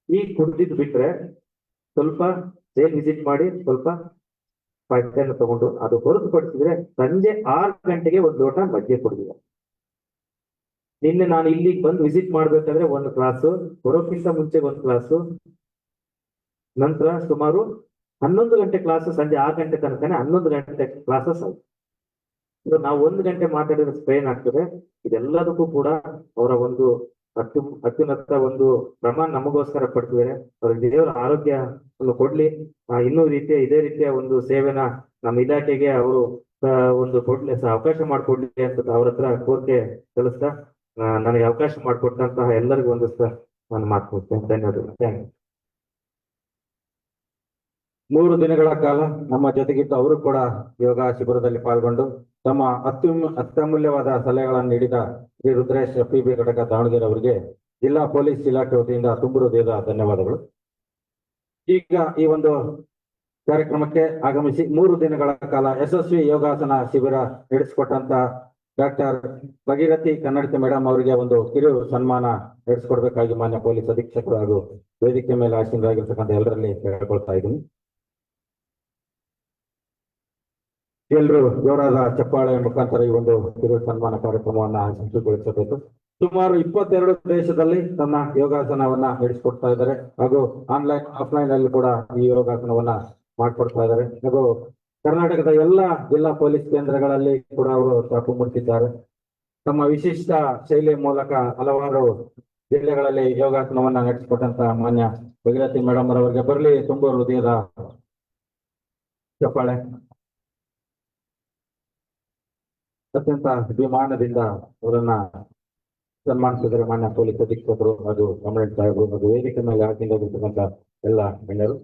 ಈ ಕುಡ್ದಿದ್ ಬಿಟ್ರೆ ಸ್ವಲ್ಪ ಜೈಲ್ ವಿಸಿಟ್ ಮಾಡಿ ಸ್ವಲ್ಪ ಪಠ್ಯನ ತಗೊಂಡು ಅದು ಹೊರತುಪಡಿಸಿದ್ರೆ ಸಂಜೆ 6 ಗಂಟೆಗೆ ಒಂದು ಲೋಟ ಮಜ್ಜಿಗೆ ಕುಡಿದಿದೆ. ನಿನ್ನೆ ನಾನು ಇಲ್ಲಿಗೆ ಬಂದು ವಿಸಿಟ್ ಮಾಡ್ಬೇಕಾದ್ರೆ ಒಂದು ಕ್ಲಾಸು, ಬರೋಕ್ಕಿಂತ ಮುಂಚೆ ಒಂದು ಕ್ಲಾಸು, ನಂತರ ಸುಮಾರು 11 ಗಂಟೆ ಕ್ಲಾಸ್, ಸಂಜೆ 6 ಗಂಟೆ ತನಕನೇ 11 ಗಂಟೆ ಕ್ಲಾಸಸ್ ಆಯ್ತು. ನಾವು 1 ಗಂಟೆ ಮಾತಾಡಿದ್ರೆ ಸ್ಟ್ರೈನ್ ಆಗ್ತದೆ. ಇದೆಲ್ಲದಕ್ಕೂ ಕೂಡ ಅವರ ಒಂದು ಅತ್ಯುನ್ನತ ಒಂದು ಪ್ರಮಾಣ ನಮಗೋಸ್ಕರ ಪಡ್ತಿದ್ದಾರೆ. ಅವ್ರಿಗೆ ದೇವರ ಆರೋಗ್ಯವನ್ನು ಕೊಡ್ಲಿ, ಇನ್ನೂ ಇದೇ ರೀತಿಯ ಒಂದು ಸೇವೆನ ನಮ್ಮ ಇಲಾಖೆಗೆ ಅವರು ಒಂದು ಕೊಡ್ಲಿ, ಅವಕಾಶ ಮಾಡಿಕೊಡ್ಲಿ ಅಂತ ಅವ್ರ ಹತ್ರ ಕೋರಿಕೆ ಸಲ್ಲಿಸ್ತಾ ನನಗೆ ಅವಕಾಶ ಮಾಡಿಕೊಟ್ಟಂತಹ ಎಲ್ಲರಿಗೂ ಒಂದು ನಾನು ಮಾತುಕೊಡ್ತೇನೆ. ಧನ್ಯವಾದಗಳು. Thank you. 3 ದಿನಗಳ ಕಾಲ ನಮ್ಮ ಜೊತೆಗಿದ್ದು ಅವರು ಕೂಡ ಯೋಗ ಶಿಬಿರದಲ್ಲಿ ಪಾಲ್ಗೊಂಡು ತಮ್ಮ ಅತ್ಯಮೂಲ್ಯವಾದ ಸಲಹೆಗಳನ್ನು ನೀಡಿದ ಶ್ರೀ ರುದ್ರೇಶ್ FPB ಘಟಕ ದಾವಣಗೆರೆ ಅವರಿಗೆ ಜಿಲ್ಲಾ ಪೊಲೀಸ್ ಇಲಾಖೆ ವತಿಯಿಂದ ತುಂಬು ಹೃದಯದ ಧನ್ಯವಾದಗಳು. ಈಗ ಈ ಒಂದು ಕಾರ್ಯಕ್ರಮಕ್ಕೆ ಆಗಮಿಸಿ 3 ದಿನಗಳ ಕಾಲ ಯಶಸ್ವಿ ಯೋಗಾಸನ ಶಿಬಿರ ನಡೆಸಿಕೊಟ್ಟಂತ ಡಾಕ್ಟರ್ ಭಗೀರಥಿ ಕನ್ನಡತಿ ಮೇಡಮ್ ಅವರಿಗೆ ಒಂದು ಕಿರು ಸನ್ಮಾನ ನಡೆಸಿಕೊಡ್ಬೇಕಾಗಿ ಮಾನ್ಯ ಪೊಲೀಸ್ ಅಧೀಕ್ಷಕರು ಹಾಗೂ ವೇದಿಕೆ ಮೇಲೆ ಆಸೀನರಾಗಿರ್ತಕ್ಕಂಥ ಎಲ್ಲರಲ್ಲಿ ಕೇಳ್ಕೊಳ್ತಾ ಇದ್ದೀನಿ. ಎಲ್ಲರೂ ಜೋರಾದ ಚಪ್ಪಾಳೆ ಮುಖಾಂತರ ಈ ಒಂದು ಕಿರು ಸನ್ಮಾನ ಕಾರ್ಯಕ್ರಮವನ್ನ ಯಶಸ್ವಿಗೊಳಿಸಬೇಕು. ಸುಮಾರು 22 ದೇಶದಲ್ಲಿ ತನ್ನ ಯೋಗಾಸನವನ್ನ ನಡೆಸಿಕೊಡ್ತಾ ಇದ್ದಾರೆ ಹಾಗೂ ಆನ್ಲೈನ್ ಆಫ್ಲೈನ್ ಅಲ್ಲಿ ಕೂಡ ಈ ಯೋಗಾಸನವನ್ನ ಮಾಡ್ಕೊಡ್ತಾ ಇದ್ದಾರೆ. ಹಾಗೂ ಕರ್ನಾಟಕದ ಎಲ್ಲ ಜಿಲ್ಲಾ ಪೊಲೀಸ್ ಕೇಂದ್ರಗಳಲ್ಲಿ ಕೂಡ ಅವರು ಚಾಪು ಮೂಡಿಸಿದ್ದಾರೆ. ತಮ್ಮ ವಿಶಿಷ್ಟ ಶೈಲಿಯ ಮೂಲಕ ಹಲವಾರು ಜಿಲ್ಲೆಗಳಲ್ಲಿ ಯೋಗಾಸನವನ್ನ ನಡೆಸಿಕೊಟ್ಟಂತ ಮಾನ್ಯ ಭಗೀರಥಿ ಮೇಡಮ್ ಅವರಿಗೆ ಬರಲಿ ತುಂಬ ಹೃದಯದ ಚಪ್ಪಾಳೆ. ಅತ್ಯಂತ ಅಭಿಮಾನದಿಂದ ಅವರನ್ನ ಸನ್ಮಾನಿಸಿದರೆ ಮಾನ್ಯ ಪೊಲೀಸ್ ಅಧೀಕ್ಷಕರು ಹಾಗೂ ಕಮಾಂಡೆಂಟ್ ಸಾಹೇಬರು ಹಾಗೂ ವೇದಿಕೆ ಮೇಲೆ ಆಗಿರ್ತಕ್ಕಂಥ ಎಲ್ಲ ಗಣ್ಯರು.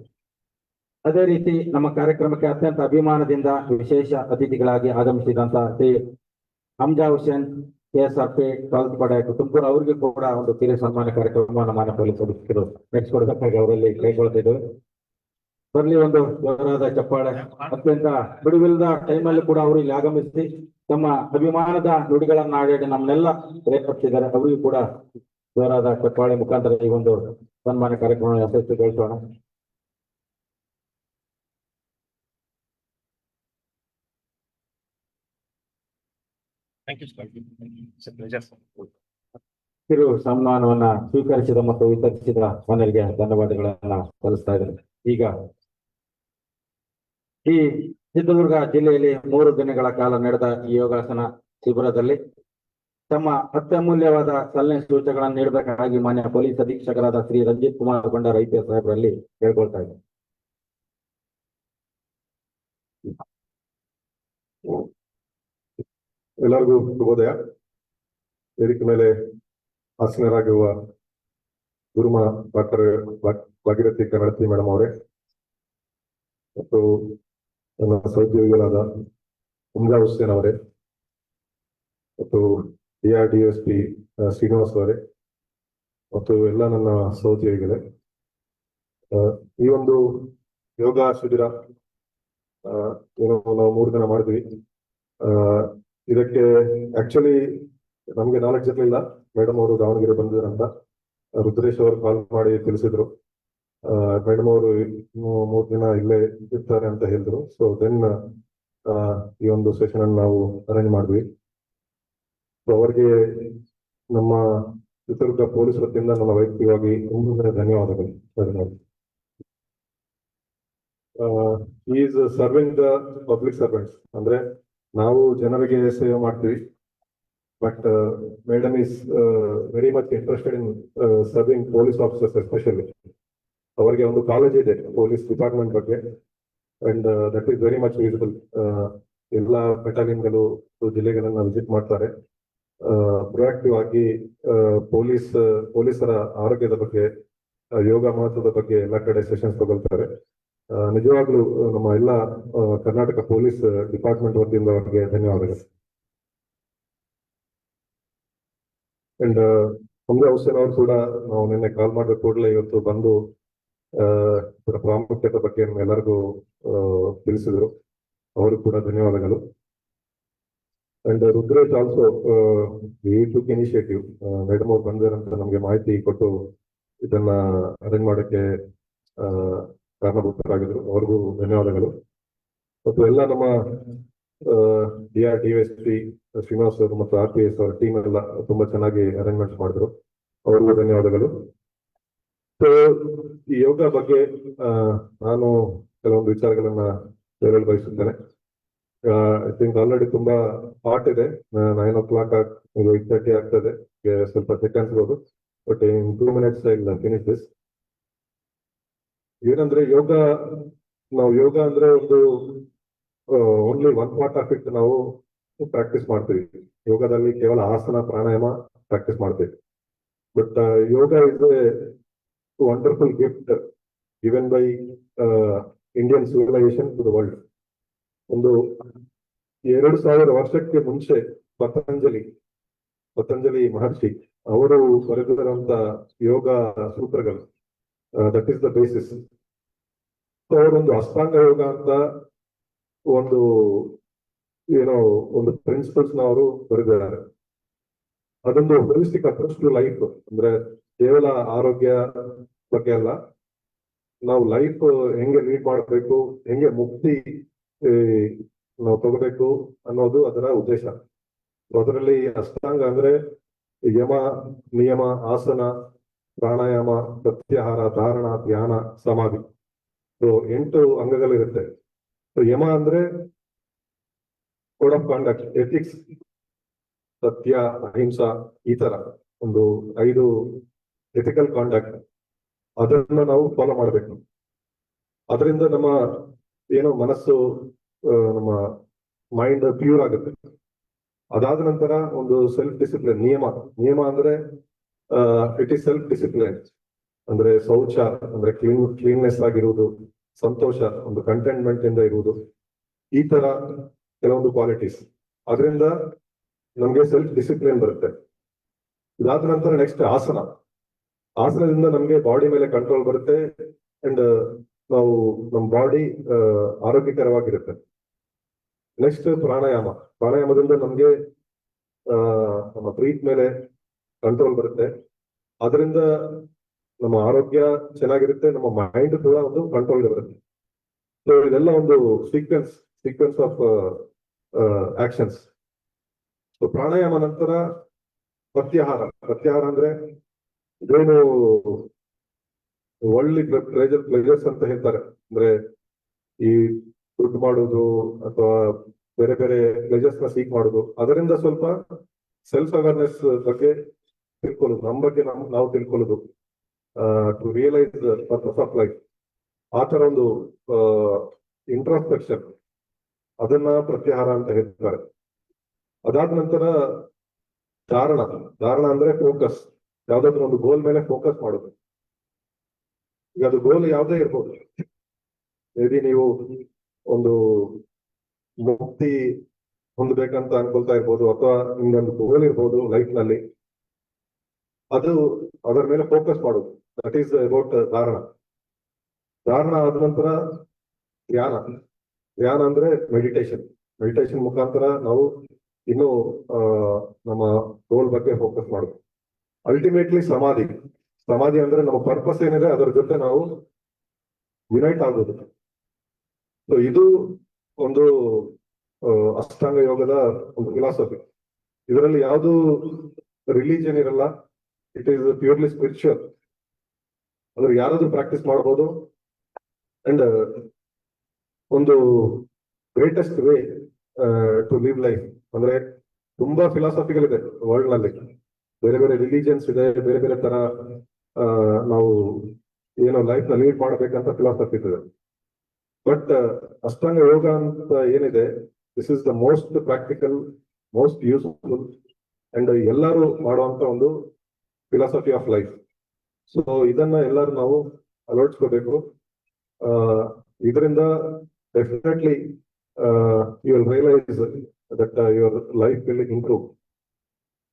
ಅದೇ ರೀತಿ ನಮ್ಮ ಕಾರ್ಯಕ್ರಮಕ್ಕೆ ಅತ್ಯಂತ ಅಭಿಮಾನದಿಂದ ವಿಶೇಷ ಅತಿಥಿಗಳಾಗಿ ಆಗಮಿಸಿದಂತ ಶ್ರೀ ಹಮ್ಜಾ ಹುಸೇನ್ KSRP ಪಡೆ ತುಮಕೂರು ಅವರಿಗೆ ಕೂಡ ಒಂದು ಕಿರು ಸನ್ಮಾನ ಕಾರ್ಯಕ್ರಮವನ್ನು ಮಾನ್ಯ ಪೊಲೀಸ್ ಅಧೀಕ್ಷಕರು ನಡೆಸಿಕೊಡಬೇಕಾಗಿ ಅವರಲ್ಲಿ ಕೈಗೊಳ್ತಿದ್ದೇವೆ. ಬರಲಿ ಒಂದು ಜೋರಾದ ಚಪ್ಪಾಳೆ. ಅತ್ಯಂತ ಬಿಡುವಿಲ್ಲದ ಟೈಮಲ್ಲಿ ಕೂಡ ಅವರು ಇಲ್ಲಿ ಆಗಮಿಸಿ ತಮ್ಮ ಅಭಿಮಾನದ ನುಡಿಗಳನ್ನ ಆಡಿ ನಮ್ಮನ್ನೆಲ್ಲ ಪ್ರೇರೇಪಿಸಿದ್ದಾರೆ. ಅವರಿಗೂ ಕೂಡ ಜೋರಾದ ಚಪ್ಪಾಳೆ ಮುಖಾಂತರ ಈ ಒಂದು ಸನ್ಮಾನ ಕಾರ್ಯಕ್ರಮ ಯಶಸ್ವಿಗೊಳಿಸೋಣ. ಕಿರು ಸನ್ಮಾನವನ್ನ ಸ್ವೀಕರಿಸಿದ ಮತ್ತು ವಿತರಿಸಿದ ಮನೆಯವರಿಗೆ ಧನ್ಯವಾದಗಳನ್ನ ಸಲ್ಲಿಸ್ತಾ ಇದ್ದಾರೆ. ಈಗ ಈ ಚಿತ್ರದುರ್ಗ ಜಿಲ್ಲೆಯಲ್ಲಿ 3 ದಿನಗಳ ಕಾಲ ನಡೆದ ಈ ಯೋಗಾಸನ ಶಿಬಿರದಲ್ಲಿ ತಮ್ಮ ಅತ್ಯಮೂಲ್ಯವಾದ ಸಲಹೆ ಸೂಚನೆಗಳನ್ನು ನೀಡಬೇಕಾಗಿ ಮಾನ್ಯ ಪೊಲೀಸ್ ಅಧೀಕ್ಷಕರಾದ ಶ್ರೀ ರಂಜಿತ್ ಕುಮಾರ್ ಗೊಂಡಾರ್ IPS ಸಾಹೇಬರಲ್ಲಿ ಕೇಳ್ಕೊಳ್ತಾ ಇದ್ದಾರೆ. ಎಲ್ಲರಿಗೂ ಶುಭೋದಯ. ವೇದಿಕೆ ಮೇಲೆ ಆಸೀನರಾಗಿರುವ ಗುರುಮ ಡಾಕ್ಟರ್ ಭಾಗೀರಥಿ ಕನ್ನಡತಿ ಮೇಡಮ್ ಅವರೇ ಮತ್ತು ನನ್ನ ಸಹೋದ್ಯೋಗಿಗಳಾದ ಹಮ್ಜಾ ಹುಸೇನ್ ಅವರೇ ಮತ್ತು DRDSP ಶ್ರೀನಿವಾಸ್ ಅವರೇ ಮತ್ತು ಎಲ್ಲ ನನ್ನ ಸಹೋದ್ಯೋಗಿಗಳೇ, ಈ ಒಂದು ಯೋಗ ಶಿಬಿರ ಏನೋ ನಾವು 3 ದಿನ ಮಾಡಿದ್ವಿ. ಇದಕ್ಕೆ ಆಕ್ಚುಲಿ ನಮ್ಗೆ ನಾಲೆಡ್ಜ್ ಇರಲಿಲ್ಲ. ಮೇಡಮ್ ಅವರು ದಾವಣಗೆರೆ ಬಂದಿದ್ರಂತ ರುದ್ರೇಶ್ ಅವರು ಕಾಲ್ ಮಾಡಿ ತಿಳಿಸಿದ್ರು. ಮೇಡಮ್ ಅವರು ಇನ್ನು 3 ದಿನ ಇಲ್ಲೇ ಇರ್ತಾರೆ ಅಂತ ಹೇಳಿದ್ರು. ಸೊ ದೆನ್ ಈ ಒಂದು ಸೆಷನ್ ಅನ್ನು ನಾವು ಅರೇಂಜ್ ಮಾಡಿದ್ವಿ. ಸೊ ಅವರಿಗೆ ನಮ್ಮ ಚಿತ್ರದುರ್ಗ ಪೊಲೀಸ್ ವತಿಯಿಂದ ನನ್ನ ವೈಯಕ್ತಿಕವಾಗಿ ತುಂಬ ಧನ್ಯವಾದಗಳು. Is serving the public servants, ಅಂದ್ರೆ ನಾವು ಜನರಿಗೆ ಸೇವೆ ಮಾಡ್ತೀವಿ, but madam is very much interested in serving police officers especially. ಅವರಿಗೆ ಒಂದು ಕಾಲೇಜ್ ಇದೆ ಪೊಲೀಸ್ ಡಿಪಾರ್ಟ್ಮೆಂಟ್ ಬಗ್ಗೆ, and that is very much visible. ಎಲ್ಲ ಬೆಟಾಲಿಯನ್ಗಳು ಜಿಲ್ಲೆಗಳನ್ನ ವಿಸಿಟ್ ಮಾಡ್ತಾರೆ. ಪ್ರೊಯಾಕ್ಟಿವ್ ಆಗಿ ಪೊಲೀಸರ ಆರೋಗ್ಯದ ಬಗ್ಗೆ, ಯೋಗ ಮಹತ್ವದ ಬಗ್ಗೆ ಎಲ್ಲ ಕಡೆ ಸೆಷನ್ಸ್ ತಗೊಳ್ತಾರೆ. ನಿಜವಾಗ್ಲೂ ನಮ್ಮ ಎಲ್ಲ ಕರ್ನಾಟಕ ಪೊಲೀಸ್ ಡಿಪಾರ್ಟ್ಮೆಂಟ್ ವತಿಯಿಂದ ಅವರಿಗೆ ಧನ್ಯವಾದಗಳು. ಅಂಡ್ ಹಮ್ಜಾ ಹುಸೇನ್ ಅವರು ಕೂಡ ನಾವು ನಿನ್ನೆ ಕಾಲ್ ಮಾಡಿದ ಕೂಡಲೇ ಇವತ್ತು ಬಂದು ಪ್ರಾಮುಖ್ಯತೆ ಬಗ್ಗೆ ಎಲ್ಲರಿಗೂ ತಿಳಿಸಿದ್ರು. ಅವರು ಕೂಡ ಧನ್ಯವಾದಗಳು. And Rudresh also we took initiative. Madam ಅವ್ರು ಬಂದಿರಂತ ನಮ್ಗೆ ಮಾಹಿತಿ ಕೊಟ್ಟು ಇದನ್ನ ಅರೇಂಜ್ ಮಾಡೋಕ್ಕೆ ಆ, ಕಾರಣಭೂತರಾಗಿದ್ರು, ಅವ್ರಿಗೂ ಧನ್ಯವಾದಗಳು. ಮತ್ತು ಎಲ್ಲ ನಮ್ಮ DRDSP ಶ್ರೀನಿವಾಸ್ ಅವರು ಮತ್ತು RPS ಅವರ ಟೀಮ್ ಎಲ್ಲ ತುಂಬಾ ಚೆನ್ನಾಗಿ ಅರೇಂಜ್ಮೆಂಟ್ ಮಾಡಿದ್ರು, ಅವ್ರಿಗೂ ಧನ್ಯವಾದಗಳು. ಸೊ ಈ ಯೋಗ ಬಗ್ಗೆ ನಾನು ಕೆಲವೊಂದು ವಿಚಾರಗಳನ್ನ ಹೇಳಲು ಬಯಸುತ್ತೇನೆ. ಐ ಥಿಂಕ್ ಆಲ್ರೆಡಿ ತುಂಬಾ ಹಾಟ್ ಇದೆ, 9 o'clock 8:30 ಆಗ್ತದೆ, ಸ್ವಲ್ಪ ಸೆಕೆಂಡ್ಸ್ ಹೋದು, but in 2 minutes I finish this. ಏನಂದ್ರೆ ನಾವು ಯೋಗ ಅಂದ್ರೆ ಒಂದು only one part of it ನಾವು ಪ್ರಾಕ್ಟೀಸ್ ಮಾಡ್ತೀವಿ. ಯೋಗದಲ್ಲಿ ಕೇವಲ ಆಸನ ಪ್ರಾಣಾಯಾಮ ಪ್ರಾಕ್ಟೀಸ್ ಮಾಡ್ತೀವಿ. But yoga is a wonderful gift given by Indian civilisation to the world. ಒಂದು 2000 ವರ್ಷಕ್ಕೆ ಮುಂಚೆ ಪತಂಜಲಿ ಮಹರ್ಷಿ ಅವರು ಬರೆದಿರುವಂತ ಯೋಗ ಸೂತ್ರಗಳು, ದಟ್ ಈಸ್ ದ ಬೇಸಿಸ್. ಅವರೊಂದು ಅಷ್ಟಾಂಗ ಯೋಗ ಅಂತ ಒಂದು ಒಂದು ಪ್ರಿನ್ಸಿಪಲ್ಸ್ ಅವರು ಬರೆದಿದ್ದಾರೆ. ಅದೊಂದು ಹೋಲಿಸ್ಟಿಕ್ ಅಪ್ರೋಚ್ ಟು ಲೈಫ್, ಅಂದ್ರೆ ಕೇವಲ ಆರೋಗ್ಯ ಬಗ್ಗೆ ಅಲ್ಲ, ನಾವು ಲೈಫ್ ಹೆಂಗೆ ಲೀಡ್ ಮಾಡಬೇಕು, ಹೆಂಗೆ ಮುಕ್ತಿ ನಾವು ತಗೋಬೇಕು ಅನ್ನೋದು ಅದರ ಉದ್ದೇಶ. ಅದರಲ್ಲಿ ಅಷ್ಟಾಂಗ ಅಂದ್ರೆ ಯಮ, ನಿಯಮ, ಆಸನ, ಪ್ರಾಣಾಯಾಮ, ಪ್ರತ್ಯಾಹಾರ, ಧಾರಣ, ಧ್ಯಾನ, ಸಮಾಧಿ. 8 ಅಂಗಗಳಿರುತ್ತೆ. ಯಮ ಅಂದ್ರೆ ಕೋಡ್ ಆಫ್ ಕಾಂಡಕ್ಟ್, ಎಥಿಕ್ಸ್, ಸತ್ಯ, ಅಹಿಂಸಾ, ಈ ತರ ಒಂದು 5 ಎಥಿಕಲ್ ಕಾಂಡಕ್ಟ್, ಅದನ್ನ ನಾವು ಫಾಲೋ ಮಾಡಬೇಕು. ಅದರಿಂದ ನಮ್ಮ ಮನಸ್ಸು, ನಮ್ಮ ಮೈಂಡ್ ಪ್ಯೂರ್ ಆಗುತ್ತೆ. ಅದಾದ ನಂತರ ಒಂದು ಸೆಲ್ಫ್ ಡಿಸಿಪ್ಲಿನ್, ನಿಯಮ ಅಂದ್ರೆ ಇಟ್ ಈಸ್ ಸೆಲ್ಫ್ ಡಿಸಿಪ್ಲಿನ್, ಅಂದ್ರೆ ಶೌಚ ಅಂದ್ರೆ ಕ್ಲೀನ್ನೆಸ್ ಆಗಿರುವುದು, ಸಂತೋಷ ಒಂದು ಕಂಟೆಂಟ್ಮೆಂಟ್ ಇಂದ ಇರುವುದು, ಈ ತರ ಕೆಲವೊಂದು ಕ್ವಾಲಿಟೀಸ್. ಅದರಿಂದ ನಮ್ಗೆ ಸೆಲ್ಫ್ ಡಿಸಿಪ್ಲಿನ್ ಬರುತ್ತೆ. ಇದಾದ ನಂತರ ನೆಕ್ಸ್ಟ್ ಆಸನದಿಂದ ನಮ್ಗೆ ಬಾಡಿ ಮೇಲೆ ಕಂಟ್ರೋಲ್ ಬರುತ್ತೆ, ಅಂಡ್ ನಾವು ನಮ್ಮ ಬಾಡಿ ಆರೋಗ್ಯಕರವಾಗಿರುತ್ತೆ. ನೆಕ್ಸ್ಟ್ ಪ್ರಾಣಾಯಾಮದಿಂದ ನಮ್ಗೆ ನಮ್ಮ ಬ್ರೀತ್ ಮೇಲೆ ಕಂಟ್ರೋಲ್ ಬರುತ್ತೆ. ಅದರಿಂದ ನಮ್ಮ ಆರೋಗ್ಯ ಚೆನ್ನಾಗಿರುತ್ತೆ, ನಮ್ಮ ಮೈಂಡ್ ಕೂಡ ಒಂದು ಕಂಟ್ರೋಲ್ ಬರುತ್ತೆ. ಸೊ ಇದೆಲ್ಲ ಒಂದು ಸೀಕ್ವೆನ್ಸ್ ಆಫ್ ಆಕ್ಷನ್ಸ್. ಸೊ ಪ್ರಾಣಾಯಾಮ ನಂತರ ಪ್ರತ್ಯಾಹಾರ ಅಂದ್ರೆ ಇದೇನು ವರ್ಲ್ಡ್ಲಿ ಪ್ಲೆಜರ್ಸ್ ಅಂತ ಹೇಳ್ತಾರೆ, ಅಂದ್ರೆ ಈ ದುಡ್ಡು ಮಾಡೋದು ಅಥವಾ ಬೇರೆ ಬೇರೆ ಪ್ಲೆಜರ್ಸ್ ನ ಸೀಕ್ ಮಾಡೋದು, ಅದರಿಂದ ಸ್ವಲ್ಪ ಸೆಲ್ಫ್ ಅವೇರ್ನೆಸ್ ಬಗ್ಗೆ ತಿಳ್ಕೊಳ್ಳೋದು, ನಮ್ಮ ಬಗ್ಗೆ ನಾವು ತಿಳ್ಕೊಳ್ಳೋದು, to realise the purpose of life, ಆ ತರ ಒಂದು ಇಂಟ್ರಾಸ್ಪೆಕ್ಷನ್, ಅದನ್ನ ಪ್ರತ್ಯಾಹಾರ ಅಂತ ಹೇಳ್ತಾರೆ. ಅದಾದ ನಂತರ ಧಾರಣ ಅಂದ್ರೆ ಫೋಕಸ್, ಯಾವ್ದಾದ್ರು ಒಂದು ಗೋಲ್ ಮೇಲೆ ಫೋಕಸ್ ಮಾಡೋದು. ಈಗ ಅದು ಗೋಲ್ ಯಾವುದೇ ಇರ್ಬೋದು, ಮೇ ಬಿ ನೀವು ಒಂದು ಮುಕ್ತಿ ಹೊಂದಬೇಕಂತ ಅನ್ಕೊಳ್ತಾ ಇರ್ಬೋದು, ಅಥವಾ ನಿಮ್ದೊಂದು ಗೋಲ್ ಇರ್ಬೋದು ಲೈಫ್ ನಲ್ಲಿ, ಅದರ ಮೇಲೆ ಫೋಕಸ್ ಮಾಡೋದು, ದಟ್ ಈಸ್ ಅಬೌಟ್ ಧಾರಣ ಆದ ನಂತರ ಧ್ಯಾನ ಅಂದ್ರೆ ಮೆಡಿಟೇಷನ್ ಮುಖಾಂತರ ನಾವು ಇನ್ನು ನಮ್ಮ ಗೋಲ್ ಬಗ್ಗೆ ಫೋಕಸ್ ಮಾಡೋದು. ಅಲ್ಟಿಮೇಟ್ಲಿ ಸಮಾಧಿ ಅಂದ್ರೆ ನಮ್ಮ ಪರ್ಪಸ್ ಏನಿದೆ ಅದರ ಜೊತೆ ನಾವು ಯುನೈಟ್ ಆಗೋದು. ಸೊ ಇದು ಒಂದು ಅಷ್ಟಾಂಗ ಯೋಗದ ಒಂದು ಫಿಲಾಸಫಿ. ಇದರಲ್ಲಿ ಯಾವುದು ರಿಲಿಜನ್ ಇರಲ್ಲ, ಇಟ್ ಈಸ್ ಪ್ಯೂರ್ಲಿ ಸ್ಪಿರಿಚುವಲ್. ಅಂದ್ರೆ ಯಾರಾದ್ರೂ ಪ್ರಾಕ್ಟೀಸ್ ಮಾಡಬಹುದು. ಅಂಡ್ ಒಂದು greatest way to live life ಅಂದ್ರೆ ತುಂಬಾ ಫಿಲಾಸಫಿಗಳಿದೆ ವರ್ಲ್ಡ್ ನಲ್ಲಿ, ಬೇರೆ ಬೇರೆ ರಿಲಿಜನ್ಸ್ ಇದೆ, ಬೇರೆ ಬೇರೆ ತರ ನಾವು ಲೈಫ್ ನ ಲೀಡ್ ಮಾಡಬೇಕಂತ ಫಿಲಾಸಫಿ ಇದೆ. ಬಟ್ ಅಷ್ಟಾಂಗ ಯೋಗ ಅಂತ ಏನಿದೆ, this is the most practical, most useful and ಎಲ್ಲರೂ ಮಾಡುವಂತ ಒಂದು ಫಿಲಾಸಫಿ ಆಫ್ ಲೈಫ್. ಸೊ ಇದನ್ನ ಎಲ್ಲರೂ ನಾವು ಅಳವಡಿಸ್ಕೋಬೇಕು. ಇದರಿಂದ definitely you will realise that your life will improve.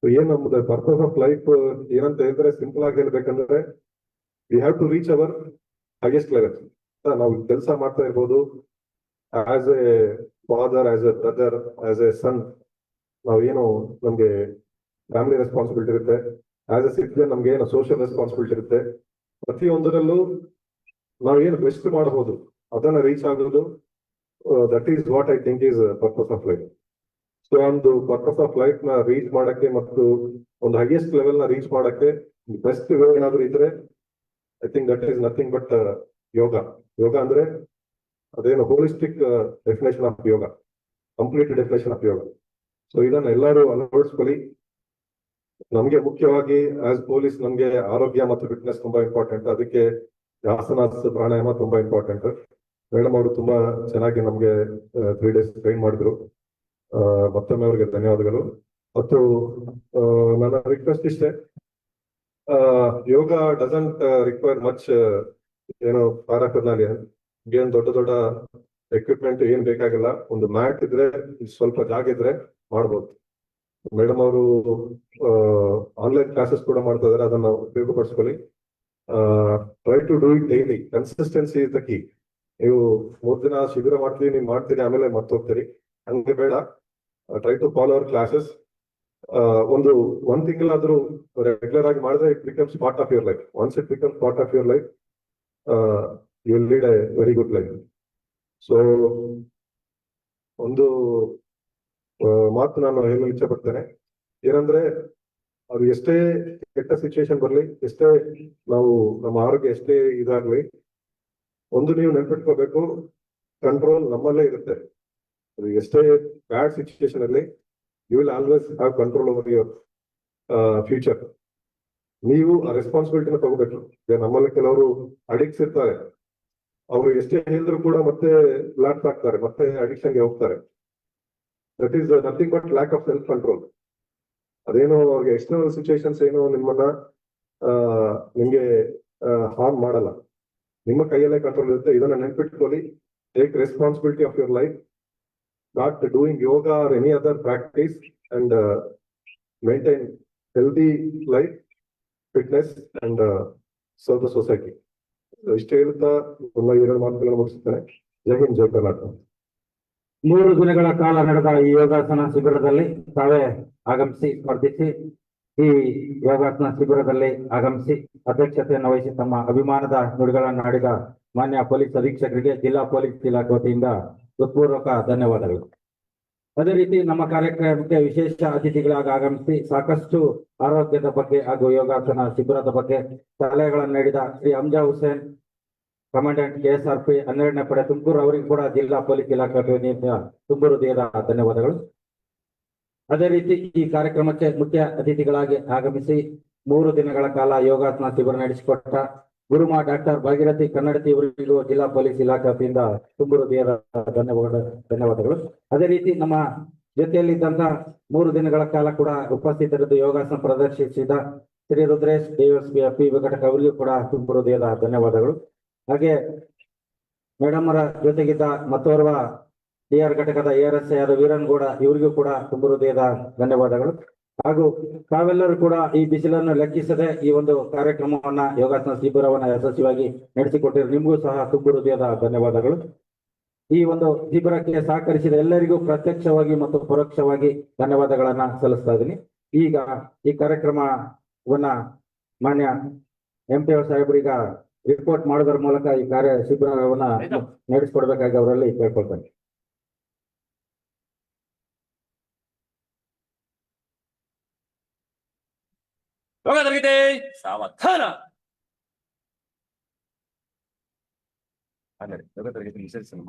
ಏನ್ ನಮ್ದು ಪರ್ಪಸ್ ಆಫ್ ಲೈಫ್ ಏನಂತ ಹೇಳಿದ್ರೆ, ಸಿಂಪಲ್ ಆಗಿ ಹೇಳ್ಬೇಕಂದ್ರೆ, we have to reach our highest level. ನಾವು ಕೆಲಸ ಮಾಡ್ತಾ ಇರ್ಬೋದು, as a father, as a brother, as a son, ನಾವೇನು ನಮ್ಗೆ ಫ್ಯಾಮಿಲಿ ರೆಸ್ಪಾನ್ಸಿಬಿಲಿಟಿ ಇರುತ್ತೆ, ಆಸ್ ಎ ಸಿಟಿಜನ್ ನಮ್ಗೆ ಏನು ಸೋಷಿಯಲ್ ರೆಸ್ಪಾನ್ಸಿಬಿಲಿಟಿ ಇರುತ್ತೆ. ಪ್ರತಿಯೊಂದರಲ್ಲೂ ನಾವು ಏನು ಬೆಸ್ಟ್ ಮಾಡಬಹುದು ಅದನ್ನ ರೀಚ್ ಆಗೋದು, that is what I think is purpose of life. So ಒಂದು ಪರ್ಪಸ್ ಆಫ್ ಲೈಫ್ ನ ರೀಚ್ ಮಾಡಕ್ಕೆ ಮತ್ತು ಒಂದು ಹೈಯೆಸ್ಟ್ ಲೆವೆಲ್ ನ ರೀಚ್ ಮಾಡಕ್ಕೆ ಬೆಸ್ಟ್ ವೇ ಏನಾದ್ರು ಇದ್ರೆ I think that is nothing but yoga. Yoga ಅಂದ್ರೆ ಅದೇನು holistic definition of yoga, complete definition of yoga. So ಇದನ್ನ ಎಲ್ಲರೂ ಅಳವಡಿಸ್ಕೊಳ್ಳಿ. ನಮ್ಗೆ ಮುಖ್ಯವಾಗಿ ಆಸ್ ಪೊಲೀಸ್ ನಮ್ಗೆ ಆರೋಗ್ಯ ಮತ್ತು ಫಿಟ್ನೆಸ್ ತುಂಬಾ ಇಂಪಾರ್ಟೆಂಟ್. ಅದಕ್ಕೆ ಆಸನಾಸ್ ಪ್ರಾಣಾಯಾಮ ತುಂಬಾ ಇಂಪಾರ್ಟೆಂಟ್. ಮೇಡಮ್ ಅವರು ತುಂಬಾ ಚೆನ್ನಾಗಿ ನಮ್ಗೆ 3 days ಟ್ರೈನ್ ಮಾಡಿದ್ರು. ಮತ್ತೊಮ್ಮೆ ಅವರಿಗೆ ಧನ್ಯವಾದಗಳು. ಮತ್ತು ನನ್ನ ರಿಕ್ವೆಸ್ಟ್ ಇಷ್ಟೇ, ಯೋಗ ಡಸಂಟ್ ರಿಕ್ವೈರ್ ಮಚ್ ಏನು ಪ್ಯಾರಾಫರ್ನಾಲಿಯಾ, ಏನ್ ದೊಡ್ಡ ದೊಡ್ಡ ಎಕ್ವಿಪ್ಮೆಂಟ್ ಏನ್ ಬೇಕಾಗಿಲ್ಲ. ಒಂದು ಮ್ಯಾಟ್ ಇದ್ರೆ, ಸ್ವಲ್ಪ ಜಾಗ ಇದ್ರೆ ಮಾಡ್ಬೋದು. ಮೇಡಮ್ ಅವರು ಆನ್ಲೈನ್ ಕ್ಲಾಸಸ್ ಕೂಡ ಮಾಡ್ತಾ ಇದಾರೆ, ಅದನ್ನ ಉಪಯೋಗಪಡಿಸ್ಕೊಳ್ಳಿ. Try to do it daily. Consistency is the key. ನೀವು 3 ದಿನ ಶಿಬಿರ ಮಾಡ್ತೀವಿ, ನೀವು ಮಾಡ್ತೀರಿ, ಆಮೇಲೆ ಮರ್ತೋಗ್ತೀರಿ, ಹಂಗೆ ಬೇಡ. Try to follow our classes. ಒಂದ್ ತಿಂಗಳಾದ್ರೂ ರೆಗ್ಯುಲರ್ ಆಗಿ ಮಾಡಿದ್ರೆ it becomes part of your life. Once it becomes part of your life, you will lead a very good life. So ಒಂದು ಮಾತು ನಾನು ಹೇಳಲು ಇಚ್ಛೆ ಪಡ್ತೇನೆ, ಏನಂದ್ರೆ ಅದು ಎಷ್ಟೇ ಕೆಟ್ಟ ಸಿಚುವೇಶನ್ ಬರ್ಲಿ, ಎಷ್ಟೇ ನಾವು ನಮ್ಮ ಆರೋಗ್ಯ ಎಷ್ಟೇ ಇದಾಗ್ಲಿ, ಒಂದು ನೀವು ನೆನ್ಪಿಟ್ಕೋಬೇಕು, ಕಂಟ್ರೋಲ್ ನಮ್ಮಲ್ಲೇ ಇರುತ್ತೆ. ಅದು ಎಷ್ಟೇ ಬ್ಯಾಡ್ ಸಿಚುವೇಶನ್ ಅಲ್ಲಿ you will always have control over your future. ನೀವು ಆ ರೆಸ್ಪಾನ್ಸಿಬಿಲಿಟಿನ ತಗೋಬೇಕು. ನಮ್ಮಲ್ಲಿ ಕೆಲವರು ಅಡಿಕ್ಟ್ಸ್ ಇರ್ತಾರೆ, ಅವರು ಎಷ್ಟೇ ಹೇಳಿದ್ರು ಕೂಡ ಮತ್ತೆ ಲ್ಯಾಪ್ಸ್ ಆಗ್ತಾರೆ, ಮತ್ತೆ ಅಡಿಕ್ಷನ್ಗೆ ಹೋಗ್ತಾರೆ. That is nothing but lack of self control. ಅದೇನೋ ಅವ್ರಿಗೆ ಎಕ್ಸ್ಟರ್ನಲ್ ಸಿಚುವೇಶನ್ಸ್ ಏನೋ ನಿಮ್ಗೆ ಹಾರ್ಮ್ ಮಾಡಲ್ಲ, ನಿಮ್ಮ ಕೈಯಲ್ಲೇ ಕಂಟ್ರೋಲ್ ಇರುತ್ತೆ. ಇದನ್ನ ನೆನ್ಪಿಟ್ಕೊಳ್ಳಿ. Take responsibility of your life, not doing yoga R any other practice, and maintain healthy life, fitness and serve the society. ಇಷ್ಟೇ ಹೇಳ್ತಾ ನನ್ನ 2 ಮಾತುಗಳನ್ನು ಮುಗಿಸುತ್ತೇನೆ. ಜೈ ಹಿಂದ್, ಜೈ ಕರ್ನಾಟಕ. 3 ದಿನಗಳ ಕಾಲ ನಡೆದ ಈ ಯೋಗಾಸನ ಶಿಬಿರದಲ್ಲಿ ತಾವೇ ಆಗಮಿಸಿ ಸ್ಪರ್ಧಿಸಿ, ಈ ಯೋಗಾಸನ ಶಿಬಿರದಲ್ಲಿ ಆಗಮಿಸಿ ಅಧ್ಯಕ್ಷತೆಯನ್ನು ವಹಿಸಿ ತಮ್ಮ ಅಭಿಮಾನದ ನುಡಿಗಳನ್ನು ಆಡಿದ ಮಾನ್ಯ ಪೊಲೀಸ್ ಅಧೀಕ್ಷಕರಿಗೆ ಜಿಲ್ಲಾ ಪೊಲೀಸ್ ಇಲಾಖೆ ವತಿಯಿಂದ ಹೃತ್ಪೂರ್ವಕ ಧನ್ಯವಾದಗಳು. ಅದೇ ರೀತಿ ನಮ್ಮ ಕಾರ್ಯಕ್ರಮಕ್ಕೆ ವಿಶೇಷ ಅತಿಥಿಗಳಾಗಿ ಆಗಮಿಸಿ ಸಾಕಷ್ಟು ಆರೋಗ್ಯದ ಬಗ್ಗೆ ಹಾಗೂ ಯೋಗಾಸನ ಶಿಬಿರದ ಬಗ್ಗೆ ಸಲಹೆಗಳನ್ನು ನೀಡಿದ ಶ್ರೀ ಹಮ್ಜಾ ಹುಸೇನ್, ಕಮಾಂಡೆಂಟ್ KSRP 12ನೇ ಪಡೆ ತುಮಕೂರು, ಅವರಿಗೆ ಕೂಡ ಜಿಲ್ಲಾ ಪೊಲೀಸ್ ಇಲಾಖೆ ವತಿಯಿಂದ ತುಂಬು ಹೃದಯದ ಧನ್ಯವಾದಗಳು. ಅದೇ ರೀತಿ ಈ ಕಾರ್ಯಕ್ರಮಕ್ಕೆ ಮುಖ್ಯ ಅತಿಥಿಗಳಾಗಿ ಆಗಮಿಸಿ 3 ದಿನಗಳ ಕಾಲ ಯೋಗಾಸನ ಶಿಬಿರ ನಡೆಸಿಕೊಟ್ಟ ಗುರುಮಾ ಡಾಕ್ಟರ್ ಭಾಗೀರಥಿ ಕನ್ನಡತಿ ಇವರಿಗೂ ಜಿಲ್ಲಾ ಪೊಲೀಸ್ ಇಲಾಖೆ ವತಿಯಿಂದ ತುಂಬು ಹೃದಯದ ಧನ್ಯವಾದಗಳು. ಅದೇ ರೀತಿ ನಮ್ಮ ಜೊತೆಯಲ್ಲಿದ್ದಂತ 3 ದಿನಗಳ ಕಾಲ ಕೂಡ ಉಪಸ್ಥಿತರಿದ್ದು ಯೋಗಾಸನ ಪ್ರದರ್ಶಿಸಿದ ಶ್ರೀ ರುದ್ರೇಶ್ DSP FP ಘಟಕ ಅವರಿಗೂ ಕೂಡ ತುಂಬು ಹೃದಯದ ಧನ್ಯವಾದಗಳು. ಹಾಗೆ ಮೇಡಮ್ ಅವರ ಜೊತೆಗಿದ್ದ ಮತ್ತೋರ್ವ DR ಘಟಕದ ARSI ಆದ ವೀರನ್ಗೌಡ, ಇವರಿಗೂ ಕೂಡ ತುಂಬು ಹೃದಯದ ಧನ್ಯವಾದಗಳು. ಹಾಗೂ ತಾವೆಲ್ಲರೂ ಕೂಡ ಈ ಬಿಸಿಲನ್ನು ಲೆಕ್ಕಿಸದೆ ಈ ಒಂದು ಕಾರ್ಯಕ್ರಮವನ್ನ, ಯೋಗಾಸನ ಶಿಬಿರವನ್ನ ಯಶಸ್ವಿಯಾಗಿ ನಡೆಸಿಕೊಟ್ಟಿರೋ ನಿಮಗೂ ಸಹ ತುಂಬು ಹೃದಯದ ಧನ್ಯವಾದಗಳು. ಈ ಒಂದು ಶಿಬಿರಕ್ಕೆ ಸಹಕರಿಸಿದ ಎಲ್ಲರಿಗೂ ಪ್ರತ್ಯಕ್ಷವಾಗಿ ಮತ್ತು ಪರೋಕ್ಷವಾಗಿ ಧನ್ಯವಾದಗಳನ್ನ ಸಲ್ಲಿಸ್ತಾ ಇದ್ದೀನಿ. ಈಗ ಈ ಕಾರ್ಯಕ್ರಮವನ್ನ ಮಾನ್ಯ MTO ಸಾಹೇಬರೀಗ ರಿಪೋರ್ಟ್ ಮಾಡೋದ್ರ ಮೂಲಕ ಈ ಶಿಬಿರವನ್ನ ನಡೆಸಿಕೊಡ್ಬೇಕಾಗಿ ಅವರಲ್ಲಿ ಕೇಳ್ಕೊಳ್ತೇನೆ. ಸಾವಧಾನ. ತರಗತಿ ವಿಸರ್ಜನೆ.